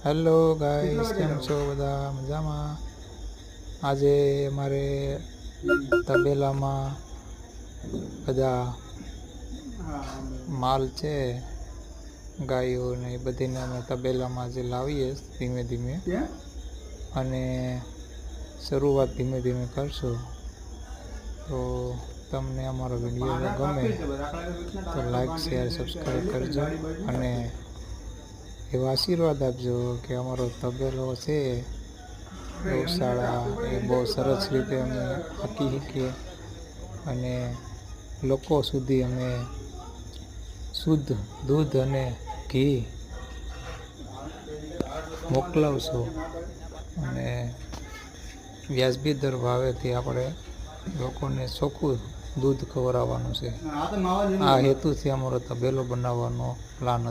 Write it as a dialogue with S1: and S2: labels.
S1: Hello guys, કેમ છો બધા? મજામાં? આજે અમારે તબેલામાં બધા માલ છે, ગાયો ને એ બધીને અમે તબેલામાં જે લાવીએ ધીમે ધીમે, અને શરૂઆત ધીમે ધીમે કરશું. તો તમને અમારો વિડીયો ગમે તો લાઈક, શેર, સબસ્ક્રાઈબ કરજો અને એવો આશીર્વાદ આપજો કે અમારો તબેલો છે, ગૌશાળા એ બહુ સરસ રીતે અમે હાંકી શકીએ અને લોકો સુધી અમે શુદ્ધ દૂધ અને ઘી મોકલાવશો અને વ્યાજબી દર ભાવેથી આપણે લોકોને ચોખ્ખું દૂધ ખવડાવવાનું છે. આ હેતુથી અમારો તબેલો બનાવવાનો પ્લાન હતો.